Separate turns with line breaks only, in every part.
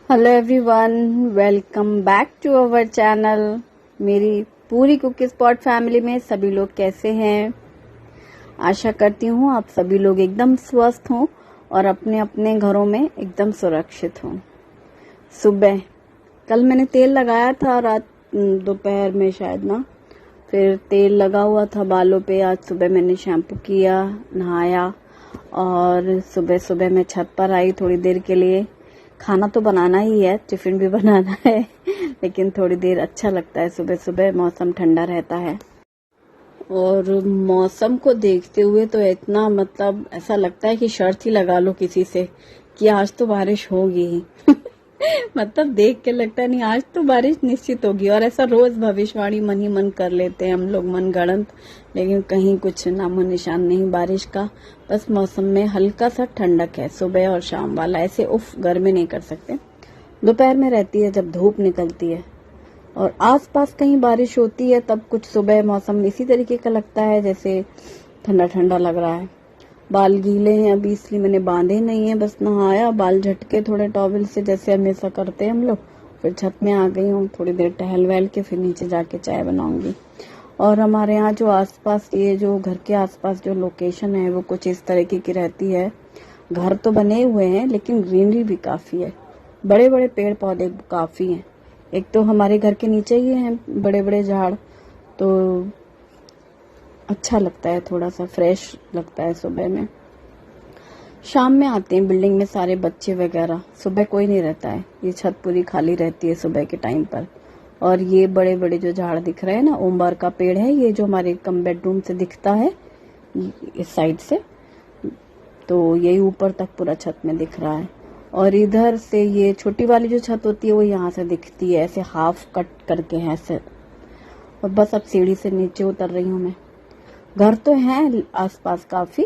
Hello everyone, welcome back to our channel. मेरी पूरी cookie spot family में सभी लोग कैसे हैं? आशा करती हूँ आप सभी लोग एकदम स्वस्थ हों और अपने अपने घरों में एकदम सुरक्षित हों। सुबह कल मैंने तेल लगाया था, रात दोपहर में शायद ना, फिर तेल लगा हुआ था बालों पे। आज सुबह मैंने शैम्पू किया, नहाया और सुबह सुबह मैं छत पर आई थोड़ी देर के लिए। खाना तो बनाना ही है, टिफिन भी बनाना है लेकिन थोड़ी देर अच्छा लगता है सुबह सुबह, मौसम ठंडा रहता है। और मौसम को देखते हुए तो इतना ऐसा लगता है कि शर्त ही लगा लो किसी से कि आज तो बारिश होगी ही देख के लगता है नहीं, आज तो बारिश निश्चित होगी। और ऐसा रोज भविष्यवाणी मन ही मन कर लेते हैं हम लोग, मन गढ़ंत, लेकिन कहीं कुछ नामो निशान नहीं बारिश का। बस मौसम में हल्का सा ठंडक है, सुबह और शाम वाला। ऐसे उफ गर्मी नहीं कर सकते, दोपहर में रहती है जब धूप निकलती है और आसपास कहीं बारिश होती है, तब कुछ सुबह मौसम इसी तरीके का लगता है जैसे ठंडा ठंडा लग रहा है। बाल गीले हैं अभी, इसलिए मैंने बांधे नहीं है, बस नहाया, बाल झटके थोड़े टॉवल से जैसे हमेशा करते हैं हम लोग। फिर छत में आ गई हूँ, थोड़ी देर टहल वहल के फिर नीचे जाके चाय बनाऊंगी। और हमारे यहाँ जो आसपास, ये जो घर के आसपास जो लोकेशन है वो कुछ इस तरीके की रहती है। घर तो बने हुए हैं लेकिन ग्रीनरी भी काफी है, बड़े बड़े पेड़ पौधे काफी हैं। एक तो हमारे घर के नीचे ही हैं बड़े बड़े झाड़, तो अच्छा लगता है, थोड़ा सा फ्रेश लगता है सुबह में। शाम में आते हैं बिल्डिंग में सारे बच्चे वगैरह, सुबह कोई नहीं रहता है, ये छत पूरी खाली रहती है सुबह के टाइम पर। और ये बड़े बड़े जो झाड़ दिख रहे हैं ना, ओमबार का पेड़ है ये, जो हमारे कम बेडरूम से दिखता है इस साइड से, तो यही ऊपर तक पूरा छत में दिख रहा है। और इधर से ये छोटी वाली जो छत होती है वो यहाँ से दिखती है, ऐसे हाफ कट करके है ऐसे। और बस अब सीढ़ी से नीचे उतर रही हूँ मैं। घर तो हैं आसपास काफी,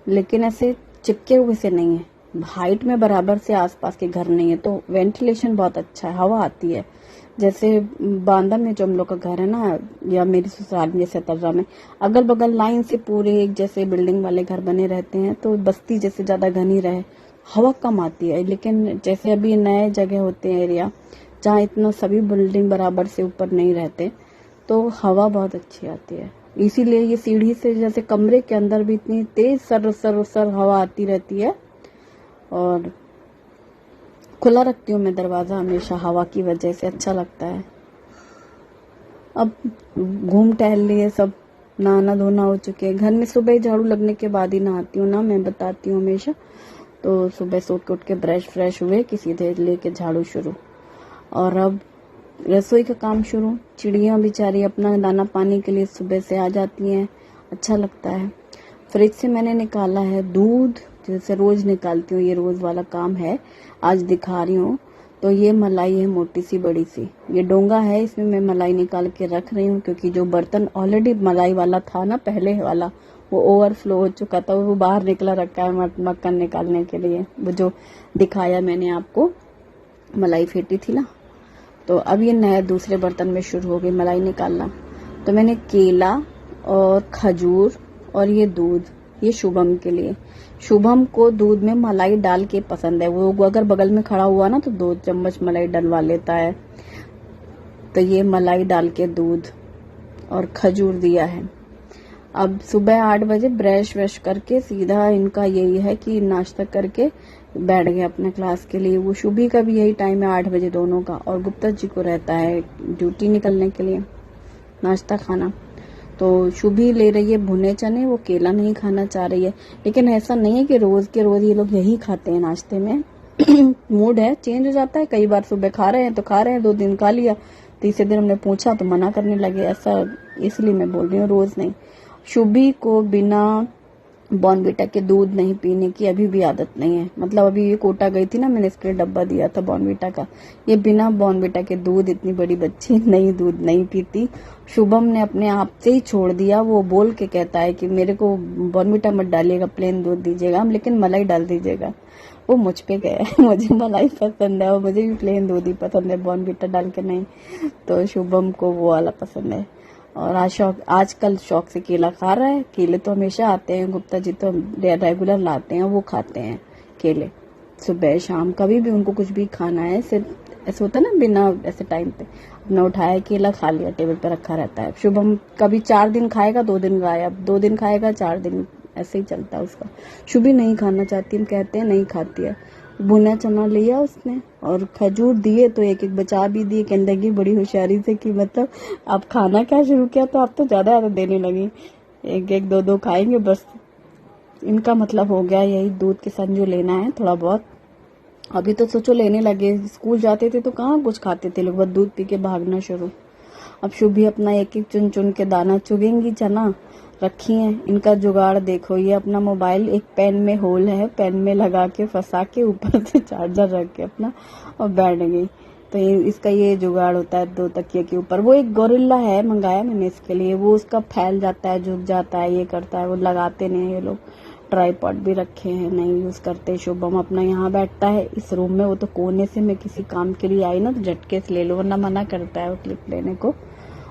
लेकिन ऐसे चिपके हुए से नहीं है, हाइट में बराबर से आसपास के घर नहीं है, तो वेंटिलेशन बहुत अच्छा है, हवा आती है। जैसे बांदा में जो हम लोग का घर है ना, या मेरी ससुराल में जैसे तर्रा में, अगल बगल लाइन से पूरे एक जैसे बिल्डिंग वाले घर बने रहते हैं, तो बस्ती जैसे ज्यादा घनी रहे, हवा कम आती है। लेकिन जैसे अभी नए जगह होते हैं एरिया जहाँ इतना सभी बिल्डिंग बराबर से ऊपर नहीं रहते, तो हवा बहुत अच्छी आती है। इसीलिए ये सीढ़ी से जैसे कमरे के अंदर भी इतनी तेज सर सर सर हवा आती रहती है। और खुला रखती हूँ मैं दरवाजा हमेशा, हवा की वजह से अच्छा लगता है। अब घूम टहल लिए सब, नहाना धोना हो चुके हैं। घर में सुबह झाड़ू लगने के बाद ही नहाती हूँ ना, मैं बताती हूँ हमेशा। तो सुबह सो के उठ के ब्रश फ्रेश हुए कि सीधे लेके झाड़ू शुरू, और अब रसोई का काम शुरू। चिड़ियां बेचारी अपना दाना पानी के लिए सुबह से आ जाती हैं, अच्छा लगता है। फ्रिज से मैंने निकाला है दूध, जैसे रोज निकालती हूँ, ये रोज वाला काम है, आज दिखा रही हूँ। तो ये मलाई है मोटी सी बड़ी सी, ये डोंगा है, इसमें मैं मलाई निकाल के रख रही हूँ, क्योंकि जो बर्तन ऑलरेडी मलाई वाला था ना पहले वाला, वो ओवरफ्लो हो चुका था, वो बाहर निकला रखा है मक्खन निकालने के लिए, वो जो दिखाया मैंने आपको, मलाई फेंटी थी ना। तो अब ये नया दूसरे बर्तन में शुरू हो गई मलाई निकालना। तो मैंने केला और खजूर और ये दूध, ये शुभम के लिए। शुभम को दूध में मलाई डाल के पसंद है, वो अगर बगल में खड़ा हुआ ना तो 2 चम्मच मलाई डलवा लेता है। तो ये मलाई डाल के दूध और खजूर दिया है। अब सुबह 8 बजे ब्रश व्रश करके सीधा इनका यही है कि नाश्ता करके बैठ गए अपने क्लास के लिए। वो शुभी का भी यही टाइम है 8 बजे दोनों का, और गुप्ता जी को रहता है ड्यूटी निकलने के लिए नाश्ता खाना। तो शुभी ले रही है भुने चने, वो केला नहीं खाना चाह रही है। लेकिन ऐसा नहीं है कि रोज के रोज ये लोग यही खाते हैं नाश्ते में मूड है, चेंज हो जाता है। कई बार सुबह खा रहे हैं तो खा रहे हैं, 2 दिन खा लिया, तीसरे दिन हमने पूछा तो मना करने लगे, ऐसा इसलिए मैं बोल रही हूँ रोज नहीं। शुभी को बिना बॉर्नविटा के दूध नहीं पीने की अभी भी आदत नहीं है। अभी ये कोटा गई थी ना, मैंने इसके लिए डब्बा दिया था बॉर्नविटा का, ये बिना बॉर्नविटा के दूध, इतनी बड़ी बच्ची नहीं दूध नहीं पीती। शुभम ने अपने आप से ही छोड़ दिया, वो बोल के कहता है कि मेरे को बॉर्नविटा मत डालिएगा, प्लेन दूध दीजिएगा, लेकिन मलाई डाल दीजिएगा। वो मुझ पे गया है, मुझे मलाई पसंद है और मुझे भी प्लेन दूध ही पसंद है, बॉर्नविटा डाल के नहीं। तो शुभम को वो वाला पसंद है। और आजकल शौक से केला खा रहा है। केले तो हमेशा आते हैं, गुप्ता जी तो रेगुलर लाते हैं, वो खाते हैं केले। सुबह शाम कभी भी उनको कुछ भी खाना है, सिर्फ ऐसे होता है ना, बिना ऐसे टाइम पे अपना उठाया केला खा लिया, टेबल पे रखा रहता है। शुभम कभी 4 दिन खाएगा, 2 दिन गायब, 2 दिन खाएगा, 4 दिन, ऐसे ही चलता है उसका। शुभी नहीं खाना चाहती, हम कहते हैं नहीं खाती है। भुना चना लिया उसने और खजूर दिए तो एक एक बचा भी दिए, कहने लगी बड़ी होशियारी से कि मतलब आप खाना क्या शुरू किया तो आप तो ज्यादा ज्यादा देने लगी, एक एक 2 2 खाएंगे बस। इनका मतलब हो गया यही, दूध के साथ जो लेना है थोड़ा बहुत। अभी तो सोचो लेने लगे, स्कूल जाते थे तो कहाँ कुछ खाते थे लोग, बस दूध पी के भागना शुरू। अब शुभी अपना एक एक चुन चुन के दाना चुगेंगी, चना रखी है। इनका जुगाड़ देखो, ये अपना मोबाइल एक पेन में होल है, पेन में लगा के फंसा के ऊपर से चार्जर रख के अपना और बैठ गई। तो इसका ये जुगाड़ होता है 2 तकिए के ऊपर। वो एक गोरिल्ला है, मंगाया मैंने इसके लिए, वो उसका फैल जाता है, झुक जाता है, ये करता है, वो लगाते नहीं ये लोग। ट्राईपॉड भी रखे हैं, नहीं यूज करते। शुभम अपना यहाँ बैठता है इस रूम में, वो तो कोने से मैं किसी काम के लिए आई ना तो झटके से ले लो, वरना मना करता है वो क्लिप लेने को।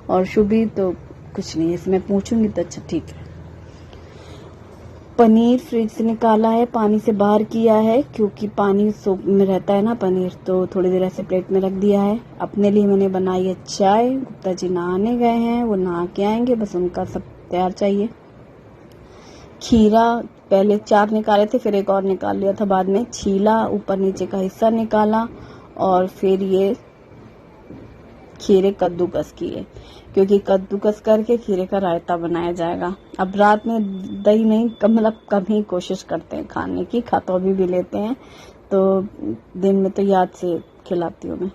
और शुभी तो कुछ नहीं, इसमें पूछूंगी तो अच्छा ठीक है। पनीर फ्रिज से निकाला है, पानी से बाहर किया है, क्योंकि पानी सोप में रहता है ना पनीर, तो थोड़ी देर ऐसे प्लेट में रख दिया है। अपने लिए मैंने बनाई है चाय। गुप्ता जी नहाने गए हैं, वो नहा के आएंगे, बस उनका सब तैयार चाहिए। खीरा पहले 4 निकाले थे, फिर एक और निकाल लिया था बाद में। छीला, ऊपर नीचे का हिस्सा निकाला और फिर ये खीरे कद्दूकस किए, क्योंकि कद्दूकस करके खीरे का रायता बनाया जाएगा। अब रात में दही नहीं, मतलब कम ही कोशिश करते हैं खाने की, खाता भी लेते हैं, तो दिन में तो याद से खिलाती हूँ मैं।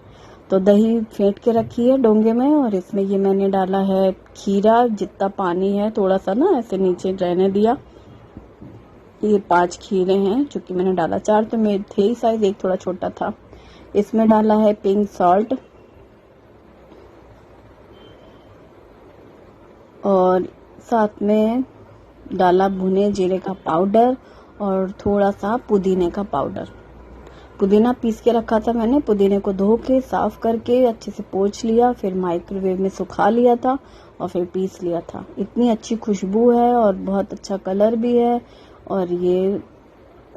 तो दही फेंट के रखी है डोंगे में, और इसमें ये मैंने डाला है खीरा, जितना पानी है थोड़ा सा ना ऐसे नीचे रहने दिया। ये 5 खीरे हैं, चूंकि मैंने डाला 4 तो मेरे थे ही साइज, एक थोड़ा छोटा था। इसमें डाला है पिंक सॉल्ट और साथ में डाला भुने जीरे का पाउडर और थोड़ा सा पुदीने का पाउडर। पुदीना पीस के रखा था मैंने, पुदीने को धो के साफ करके अच्छे से पोंछ लिया, फिर माइक्रोवेव में सुखा लिया था और फिर पीस लिया था। इतनी अच्छी खुशबू है और बहुत अच्छा कलर भी है। और ये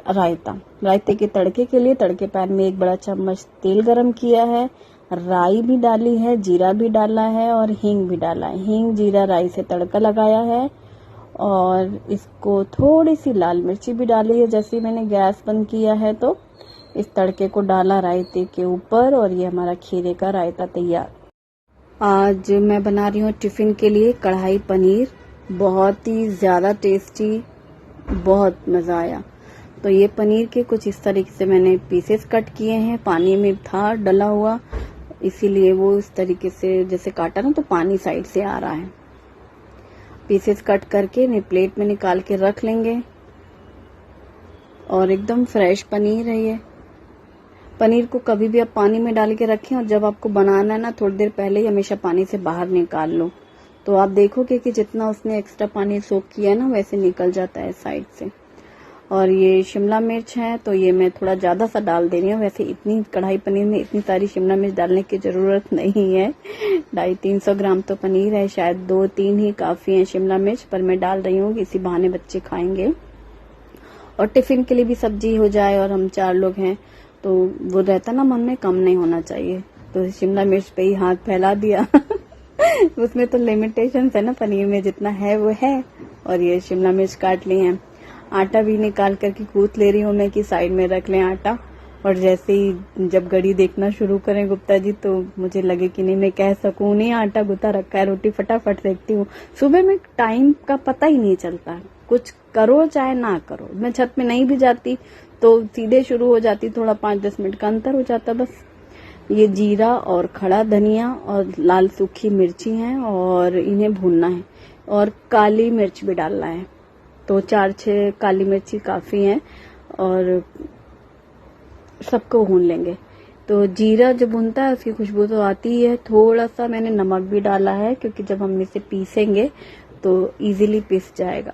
रायते के तड़के के लिए तड़के पैन में 1 बड़ा चम्मच तेल गरम किया है, राई भी डाली है, जीरा भी डाला है और हींग भी डाला है। हींग जीरा राई से तड़का लगाया है और इसको थोड़ी सी लाल मिर्ची भी डाली है। जैसे मैंने गैस बंद किया है तो इस तड़के को डाला रायते के ऊपर और ये हमारा खीरे का रायता तैयार। आज मैं बना रही हूँ टिफिन के लिए कढ़ाई पनीर, बहुत ही ज्यादा टेस्टी, बहुत मजा आया। तो ये पनीर के कुछ इस तरीके से मैंने पीसेस कट किए हैं, पानी में था डला हुआ, इसीलिए वो इस तरीके से जैसे काटा ना तो पानी साइड से आ रहा है। पीसेस कट करके ने प्लेट में निकाल के रख लेंगे। और एकदम फ्रेश पनीर है ये। पनीर को कभी भी आप पानी में डाल के रखें और जब आपको बनाना है ना थोड़ी देर पहले ही हमेशा पानी से बाहर निकाल लो, तो आप देखोगे कि जितना उसने एक्स्ट्रा पानी सोख किया है ना वैसे निकल जाता है साइड से। और ये शिमला मिर्च है तो ये मैं थोड़ा ज्यादा सा डाल दे रही हूँ। वैसे इतनी कढ़ाई पनीर में इतनी सारी शिमला मिर्च डालने की जरूरत नहीं है, 250-300 ग्राम तो पनीर है, शायद 2-3 ही काफी है शिमला मिर्च, पर मैं डाल रही हूँ, इसी बहाने बच्चे खाएंगे और टिफिन के लिए भी सब्जी हो जाए। और हम 4 लोग हैं तो वो रहता ना मन में कम नहीं होना चाहिए, तो शिमला मिर्च पे ही हाथ फैला दिया उसमें तो लिमिटेशन है ना पनीर में, जितना है वो है। और ये शिमला मिर्च काट ली है। आटा भी निकाल करके गूंथ ले रही हूँ मैं कि साइड में रख लें आटा, और जैसे ही जब घड़ी देखना शुरू करें गुप्ता जी तो मुझे लगे कि नहीं मैं कह सकूं नहीं आटा गुथा रखा है, रोटी फटाफट सेकती हूँ। सुबह में टाइम का पता ही नहीं चलता, कुछ करो चाहे ना करो। मैं छत में नहीं भी जाती तो सीधे शुरू हो जाती, थोड़ा 5-10 मिनट का अंतर हो जाता बस। ये जीरा और खड़ा धनिया और लाल सूखी मिर्ची हैं और इन्हें भूनना है, और काली मिर्च भी डालना है, तो 4-6 काली मिर्ची काफी हैं और सबको भून लेंगे। तो जीरा जब भूनता है उसकी खुशबू तो आती ही है। थोड़ा सा मैंने नमक भी डाला है क्योंकि जब हम इसे पीसेंगे तो इजीली पिस जाएगा।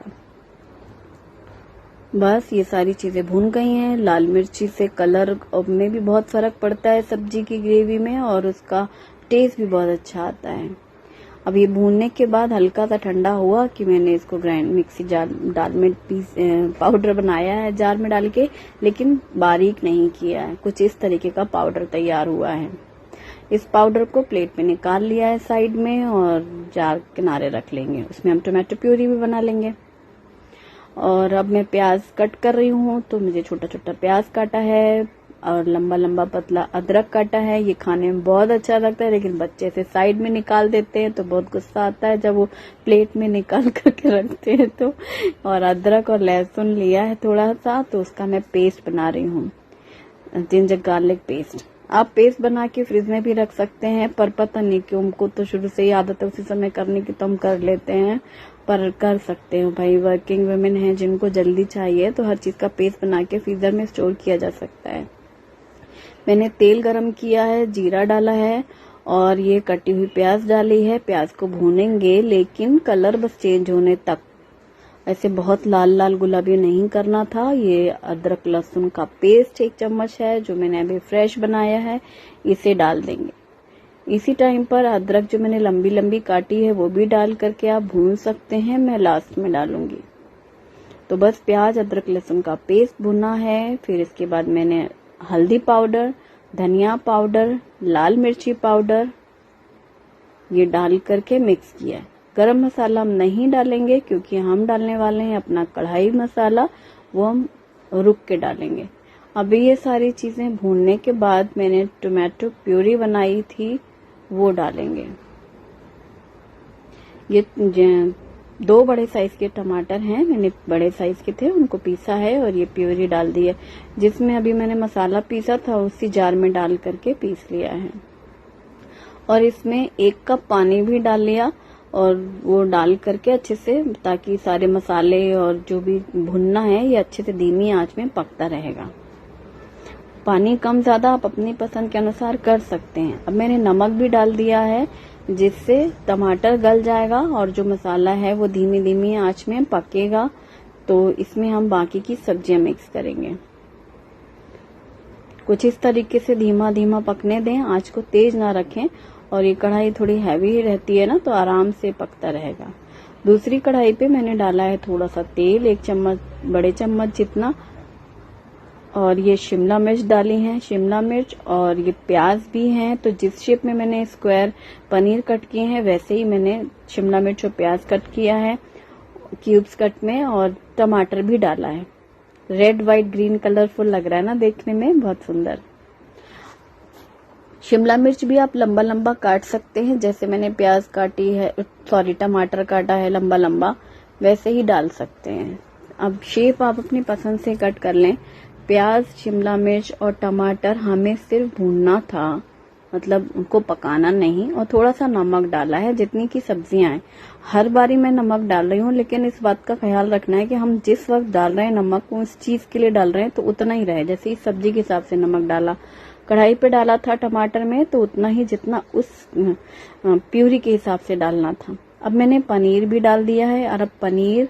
बस ये सारी चीजें भून गई हैं। लाल मिर्ची से कलर में भी बहुत फर्क पड़ता है सब्जी की ग्रेवी में और उसका टेस्ट भी बहुत अच्छा आता है। अब ये भूनने के बाद हल्का सा ठंडा हुआ कि मैंने इसको ग्राइंड मिक्सी जार डाल में पाउडर बनाया है जार में डाल के, लेकिन बारीक नहीं किया है। कुछ इस तरीके का पाउडर तैयार हुआ है। इस पाउडर को प्लेट में निकाल लिया है साइड में और जार किनारे रख लेंगे। उसमें हम टोमेटो प्यूरी भी बना लेंगे। और अब मैं प्याज कट कर रही हूँ, तो मुझे छोटा छोटा प्याज काटा है और लंबा लंबा पतला अदरक काटा है। ये खाने में बहुत अच्छा लगता है, लेकिन बच्चे से साइड में निकाल देते हैं तो बहुत गुस्सा आता है जब वो प्लेट में निकाल करके रखते हैं तो। और अदरक और लहसुन लिया है थोड़ा सा, तो उसका मैं पेस्ट बना रही हूँ, जिंजर गार्लिक पेस्ट। आप पेस्ट बना के फ्रिज में भी रख सकते हैं, पर पता नहीं क्यों हमको तो शुरू से ही आदत है उसी समय करने की, तो हम कर लेते हैं। पर कर सकते हो भाई, वर्किंग वुमेन हैं जिनको जल्दी चाहिए तो हर चीज का पेस्ट बना के फ्रीजर में स्टोर किया जा सकता है। मैंने तेल गरम किया है, जीरा डाला है और ये कटी हुई प्याज डाली है। प्याज को भूनेंगे, लेकिन कलर बस चेंज होने तक, ऐसे बहुत लाल लाल गुलाबी नहीं करना था। ये अदरक लहसुन का पेस्ट 1 चम्मच है जो मैंने अभी फ्रेश बनाया है, इसे डाल देंगे। इसी टाइम पर अदरक जो मैंने लंबी लंबी काटी है वो भी डाल करके आप भून सकते हैं, मैं लास्ट में डालूंगी। तो बस प्याज अदरक लहसुन का पेस्ट भुना है। फिर इसके बाद मैंने हल्दी पाउडर, धनिया पाउडर, लाल मिर्ची पाउडर ये डाल करके मिक्स किया है। गरम मसाला हम नहीं डालेंगे क्योंकि हम डालने वाले हैं अपना कढ़ाई मसाला, वो हम रुक के डालेंगे। अभी ये सारी चीजें भूनने के बाद मैंने टोमेटो प्यूरी बनाई थी वो डालेंगे। ये 2 बड़े साइज के टमाटर हैं, मैंने बड़े साइज के थे उनको पीसा है और ये प्यूरी डाल दी है। जिसमें अभी मैंने मसाला पीसा था उसी जार में डाल करके पीस लिया है। और इसमें 1 कप पानी भी डाल लिया और वो डाल करके अच्छे से, ताकि सारे मसाले और जो भी भुनना है ये अच्छे से धीमी आंच में पकता रहेगा। पानी कम ज्यादा आप अपनी पसंद के अनुसार कर सकते हैं। अब मैंने नमक भी डाल दिया है, जिससे टमाटर गल जाएगा और जो मसाला है वो धीमी धीमी आंच में पकेगा। तो इसमें हम बाकी की सब्जियां मिक्स करेंगे। कुछ इस तरीके से धीमा धीमा पकने दें, आंच को तेज ना रखें। और ये कढ़ाई थोड़ी हैवी रहती है ना, तो आराम से पकता रहेगा। दूसरी कढ़ाई पे मैंने डाला है थोड़ा सा तेल, 1 चम्मच बड़े चम्मच जितना, और ये शिमला मिर्च डाली है, शिमला मिर्च और ये प्याज भी हैं। तो जिस शेप में मैंने स्क्वायर पनीर कट किए हैं वैसे ही मैंने शिमला मिर्च और प्याज कट किया है क्यूब्स कट में, और टमाटर भी डाला है। रेड व्हाइट ग्रीन कलरफुल लग रहा है ना देखने में, बहुत सुंदर। शिमला मिर्च भी आप लंबा लंबा काट सकते हैं, जैसे मैंने प्याज काटी है, टमाटर काटा है लंबा लंबा, वैसे ही डाल सकते हैं। अब शेप आप अपनी पसंद से कट कर लें। प्याज, शिमला मिर्च और टमाटर हमें सिर्फ भूनना था, मतलब उनको पकाना नहीं। और थोड़ा सा नमक डाला है जितनी की सब्जियां हैं। हर बारी मैं नमक डाल रही हूँ, लेकिन इस बात का ख्याल रखना है कि हम जिस वक्त डाल रहे हैं नमक, उस चीज के लिए डाल रहे हैं तो उतना ही रहे। जैसे इस सब्जी के हिसाब से नमक डाला, कढ़ाई पे डाला था टमाटर में, तो उतना ही जितना उस प्यूरी के हिसाब से डालना था। अब मैंने पनीर भी डाल दिया है और अब पनीर,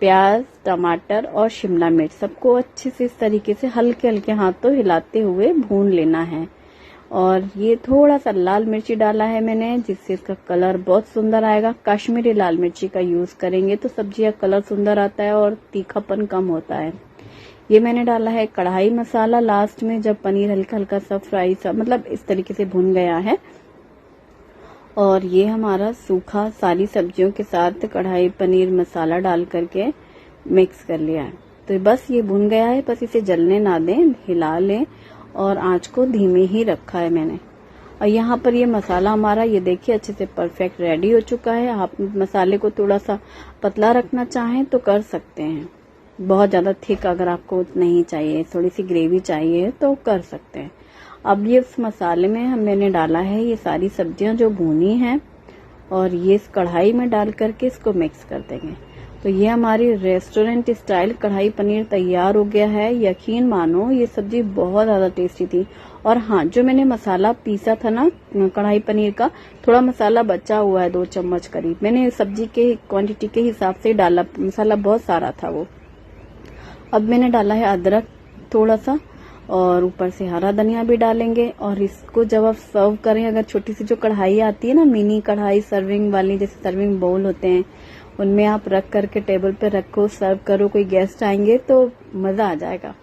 प्याज, टमाटर और शिमला मिर्च सबको अच्छे से इस तरीके से हल्के हल्के हाथों हिलाते हुए भून लेना है। और ये थोड़ा सा लाल मिर्ची डाला है मैंने, जिससे इसका कलर बहुत सुंदर आएगा। कश्मीरी लाल मिर्ची का यूज करेंगे तो सब्जी का कलर सुंदर आता है और तीखापन कम होता है। ये मैंने डाला है कढ़ाई मसाला लास्ट में, जब पनीर हल्का हल्का सा फ्राई सा, मतलब इस तरीके से भुन गया है। और ये हमारा सूखा सारी सब्जियों के साथ कढ़ाई पनीर मसाला डाल करके मिक्स कर लिया है। तो बस ये भुन गया है, बस इसे जलने ना दें, हिला लें और आंच को धीमे ही रखा है मैंने। और यहाँ पर ये मसाला हमारा, ये देखिए अच्छे से परफेक्ट रेडी हो चुका है। आप मसाले को थोड़ा सा पतला रखना चाहें तो कर सकते हैं, बहुत ज्यादा थिक अगर आपको नहीं चाहिए, थोड़ी सी ग्रेवी चाहिए तो कर सकते हैं। अब ये इस मसाले में मैंने डाला है ये सारी सब्जियां जो भूनी हैं, और ये इस कढ़ाई में डाल करके इसको मिक्स कर देंगे। तो ये हमारी रेस्टोरेंट स्टाइल कढ़ाई पनीर तैयार हो गया है। यकीन मानो ये सब्जी बहुत ज्यादा टेस्टी थी। और हाँ, जो मैंने मसाला पीसा था ना कढ़ाई पनीर का, थोड़ा मसाला बचा हुआ है 2 चम्मच करीब, मैंने सब्जी के क्वांटिटी के हिसाब से डाला, मसाला बहुत सारा था वो। अब मैंने डाला है अदरक थोड़ा सा, और ऊपर से हरा धनिया भी डालेंगे। और इसको जब आप सर्व करें, अगर छोटी सी जो कढ़ाई आती है ना, मिनी कढ़ाई सर्विंग वाली, जैसे सर्विंग बाउल होते हैं, उनमें आप रख करके टेबल पे रखो, सर्व करो, कोई गेस्ट आएंगे तो मजा आ जाएगा।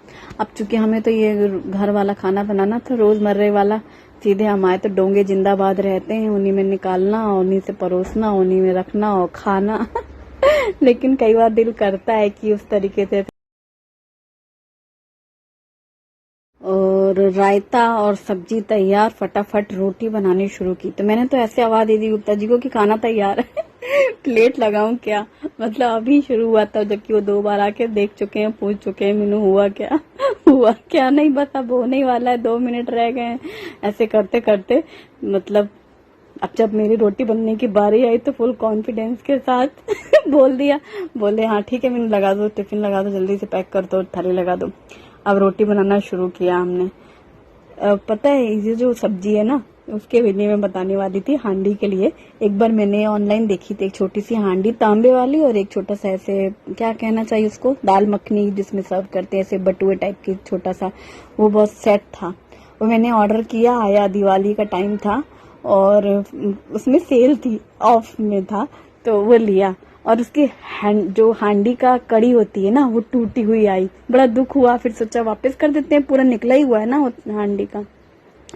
अब चूंकि हमें तो ये घर वाला खाना बनाना था, रोजमर्रे वाला, सीधे हम आए तो डोंगे जिंदाबाद रहते हैं, उन्हीं में निकालना, उन्हीं से परोसना, उन्हीं में रखना और खाना। लेकिन कई बार दिल करता है कि उस तरीके से। और रायता और सब्जी तैयार, फटाफट रोटी बनानी शुरू की। तो मैंने तो ऐसे आवाज दे दी गुप्ता जी को कि खाना तैयार है। प्लेट लगाऊं क्या, मतलब अभी शुरू हुआ था, जबकि वो 2 बार आके देख चुके हैं, पूछ चुके हैं मीनू हुआ क्या। हुआ क्या नहीं, बस अब होने ही वाला है, 2 मिनट रह गए हैं। ऐसे करते करते मतलब अब जब मेरी रोटी बनने की बारी आई तो फुल कॉन्फिडेंस के साथ बोल दिया, बोले हाँ ठीक है मीनू लगा दो, टिफिन लगा दो, जल्दी से पैक कर दो, थाली लगा दो। अब रोटी बनाना शुरू किया हमने। पता है ये जो सब्जी है ना, उसके लिए मैं बताने वाली थी हांडी के लिए। एक बार मैंने ऑनलाइन देखी थी एक छोटी सी हांडी तांबे वाली, और एक छोटा सा ऐसे क्या कहना चाहिए उसको, दाल मखनी जिसमें सर्व करते हैं, ऐसे बटुए टाइप की छोटा सा, वो बहुत सेट था। वो मैंने ऑर्डर किया, आया, दिवाली का टाइम था और उसमें सेल थी, ऑफ में था, तो वो लिया। और उसकी जो हांडी का कड़ी होती है ना, वो टूटी हुई आई, बड़ा दुख हुआ। फिर सोचा वापस कर देते हैं, पूरा निकला ही हुआ है ना हांडी का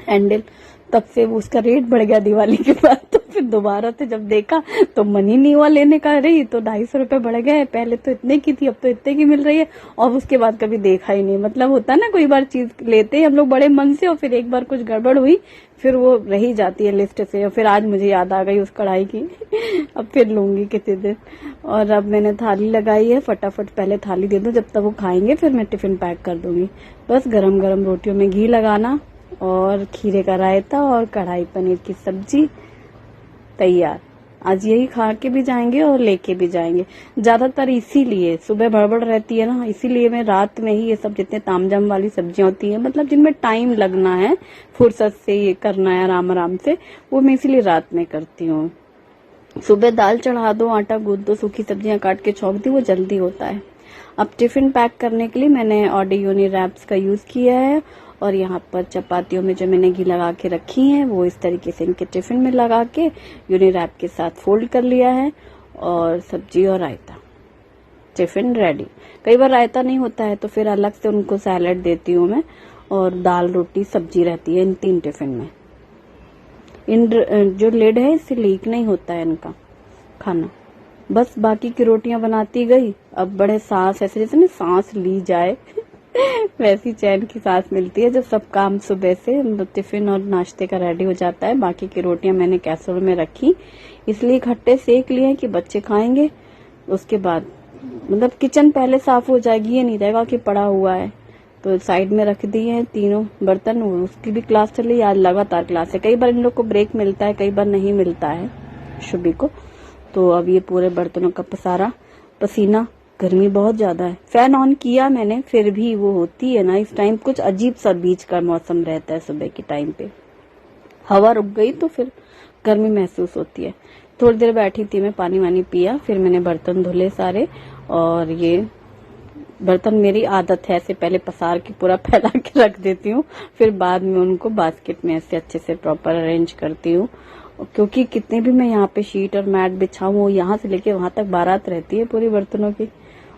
हैंडल। तब से वो उसका रेट बढ़ गया दिवाली के बाद। तो फिर दोबारा से जब देखा तो मन ही नहीं हुआ लेने का, रही तो 250 रुपए बढ़ गए। पहले तो इतने की थी, अब तो इतने की मिल रही है। और उसके बाद कभी देखा ही नहीं, मतलब होता है ना, कोई बार चीज लेते हैं हम लोग बड़े मन से, और फिर एक बार कुछ गड़बड़ हुई, फिर वो रही जाती है लिस्ट से। और फिर आज मुझे याद आ गई उस कढ़ाई की। अब फिर लूंगी किसी दिन। और अब मैंने थाली लगाई है, फटाफट पहले थाली दे दो, जब तक वो खाएंगे फिर मैं टिफिन पैक कर दूंगी। बस गरम गरम रोटियों में घी लगाना, और खीरे का रायता और कढ़ाई पनीर की सब्जी तैयार। आज यही खा के भी जाएंगे और लेके भी जाएंगे। ज्यादातर इसीलिए सुबह भड़बड़ रहती है ना, इसीलिए मैं रात में ही ये सब जितने तामझाम वाली सब्जियां होती है, मतलब जिनमें टाइम लगना है, फुर्सत से ये करना है आराम आराम से, वो मैं इसीलिए रात में करती हूँ। सुबह दाल चढ़ा दो, आटा गूंद दो, सूखी सब्जियां काट के छौंक दी, वो जल्दी होता है। अब टिफिन पैक करने के लिए मैंने ऑडी यूनि रैप्स का यूज किया है। और यहाँ पर चपातियों में जो मैंने घी लगा के रखी है, वो इस तरीके से इनके टिफिन में लगा के यूनि रैप के साथ फोल्ड कर लिया है। और सब्जी और रायता, टिफिन रेडी। कई बार रायता नहीं होता है तो फिर अलग से उनको सैलेड देती हूँ मैं, और दाल रोटी सब्जी रहती है इन 3 टिफिन में। इन जो लिड है इससे लीक नहीं होता है इनका खाना। बस बाकी की रोटियां बनाती गई। अब बड़े सांस, ऐसे जैसे ना सांस ली जाए वैसी चैन की सांस मिलती है जब सब काम सुबह से टिफिन और नाश्ते का रेडी हो जाता है। बाकी की रोटियां मैंने कैसरोल में रखी, इसलिए इकट्ठे सेक लिए कि बच्चे खाएंगे। उसके बाद मतलब किचन पहले साफ हो जाएगी, ये नहीं रहेगा कि पड़ा हुआ है। तो साइड में रख दिए हैं तीनों बर्तन। उसकी भी क्लास चल रही है, आज लगातार क्लास है। कई बार इन लोग को ब्रेक मिलता है, कई बार नहीं मिलता है शुभी को। तो अब ये पूरे बर्तनों का पसारा, पसीना, गर्मी बहुत ज्यादा है। फैन ऑन किया मैंने, फिर भी वो होती है ना इस टाइम, कुछ अजीब सा बीच का मौसम रहता है सुबह के टाइम पे। हवा रुक गई तो फिर गर्मी महसूस होती है। थोड़ी देर बैठी थी मैं, पानी वानी पिया, फिर मैंने बर्तन धुले सारे। और ये बर्तन मेरी आदत है ऐसे पहले पसार के पूरा फैला के रख देती हूँ, फिर बाद में उनको बास्केट में ऐसे अच्छे से प्रॉपर अरेंज करती हूँ। क्योंकि कितने भी मैं यहाँ पे शीट और मैट बिछाऊं, वो यहाँ से लेके वहां तक बारात रहती है पूरी बर्तनों की।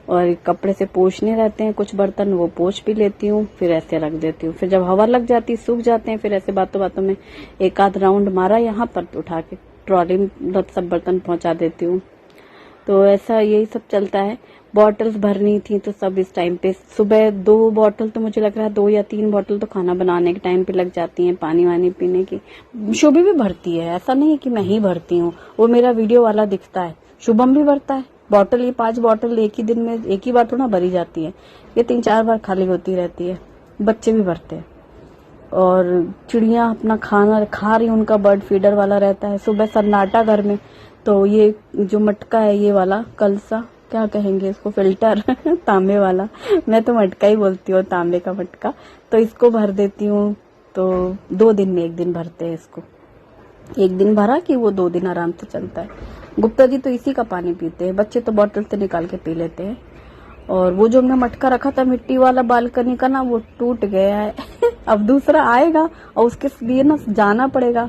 और कपड़े से पोंछने रहते हैं कुछ बर्तन, वो पोंछ भी लेती हूँ, फिर ऐसे रख देती हूँ। फिर जब हवा लग जाती सूख जाते हैं, फिर ऐसे बातों बातों में एक आध राउंड मारा यहाँ पर, तो उठा के ट्रॉली में सब बर्तन पहुंचा देती हूँ। तो ऐसा यही सब चलता है। बॉटल्स भरनी थी तो सब इस टाइम पे, सुबह 2 बॉटल तो मुझे लग रहा है 2 या 3 बॉटल तो खाना बनाने के टाइम पे लग जाती हैं, पानी वानी पीने की। शुभी भी भरती है, ऐसा नहीं है कि मैं ही भरती हूँ, वो मेरा वीडियो वाला दिखता है। शुभम भी भरता है बॉटल, ये 5 बॉटल एक ही दिन में, एक ही बार थोड़ा भरी जाती है, ये 3-4 बार खाली होती रहती है। बच्चे भी भरते हैं। और चिड़िया अपना खाना खा रही, उनका बर्ड फीडर वाला रहता है। सुबह सन्नाटा घर में, तो ये जो मटका है, ये वाला कलसा, क्या कहेंगे इसको, फिल्टर तांबे वाला, मैं तो मटका ही बोलती हूँ, तांबे का मटका। तो इसको भर देती हूँ। तो 2 दिन में 1 दिन भरते हैं इसको। 1 दिन भरा कि वो 2 दिन आराम से चलता है। गुप्ता जी तो इसी का पानी पीते हैं, बच्चे तो बॉटल से निकाल के पी लेते हैं। और वो जो हमने मटका रखा था मिट्टी वाला बालकनी का ना, वो टूट गया है। अब दूसरा आएगा और उसके लिए ना जाना पड़ेगा।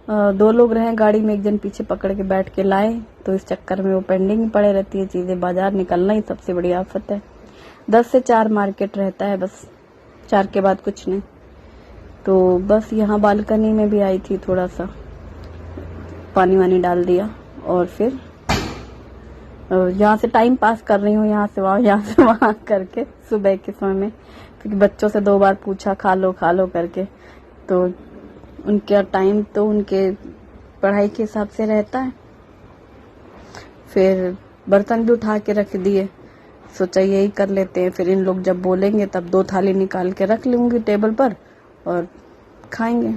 2 लोग रहे गाड़ी में, एक जन पीछे पकड़ के बैठ के लाए, तो इस चक्कर में वो पेंडिंग पड़े रहती है चीजें। बाजार निकलना ही सबसे बड़ी आफत है। 10 से 4 मार्केट रहता है बस, 4 के बाद कुछ नहीं। तो बस यहाँ बालकनी में भी आई थी, थोड़ा सा पानी वानी डाल दिया और फिर यहाँ से टाइम पास कर रही हूँ, यहाँ से वहाँ करके सुबह के समय में, क्योंकि बच्चों से 2 बार पूछा खा लो करके, तो उनका टाइम तो उनके पढ़ाई के हिसाब से रहता है। फिर बर्तन भी उठा के रख दिए, सोचा यही कर लेते हैं, फिर इन लोग जब बोलेंगे तब 2 थाली निकाल के रख लूंगी टेबल पर और खाएंगे।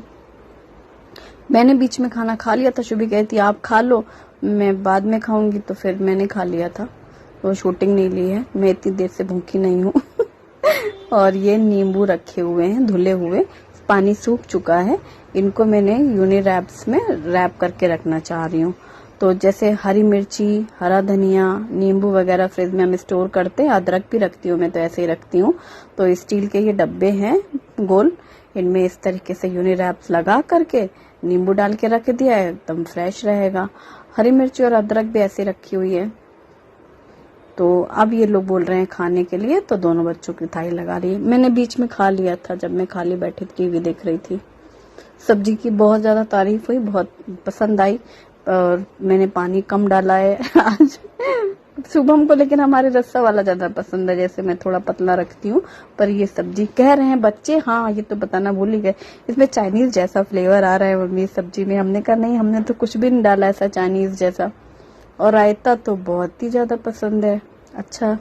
मैंने बीच में खाना खा लिया था, शुभी कहती आप खा लो, मैं बाद में खाऊंगी, तो फिर मैंने खा लिया था। वो शूटिंग नहीं ली है, मैं इतनी देर से भूखी नहीं हूँ। और ये नींबू रखे हुए हैं धुले हुए, पानी सूख चुका है, इनको मैंने यूनि रैप्स में रैप करके रखना चाह रही हूँ। तो जैसे हरी मिर्ची, हरा धनिया, नींबू वगैरह फ्रिज में हम स्टोर करते हैं, अदरक भी रखती हूँ मैं, तो ऐसे ही रखती हूँ। तो स्टील के ये डब्बे हैं गोल, इनमें इस तरीके से यूनि रैप्स लगा करके नींबू डाल के रख दिया है, एकदम फ्रेश रहेगा। हरी मिर्ची और अदरक भी ऐसे रखी हुई है। तो अब ये लोग बोल रहे हैं खाने के लिए, तो दोनों बच्चों की थाली लगा रही है। मैंने बीच में खा लिया था जब मैं खाली बैठी टीवी देख रही थी। सब्जी की बहुत ज्यादा तारीफ हुई, बहुत पसंद आई, और मैंने पानी कम डाला है आज शुभम को, लेकिन हमारे रस्सा वाला ज्यादा पसंद है, जैसे मैं थोड़ा पतला रखती हूँ। पर ये सब्जी कह रहे हैं बच्चे, हाँ ये तो बताना भूल ही गए, इसमें चाइनीज जैसा फ्लेवर आ रहा है मम्मी सब्जी में। हमने कहा नहीं, हमने तो कुछ भी नहीं डाला ऐसा चाइनीज जैसा। और रायता तो बहुत ही ज्यादा पसंद है। अच्छा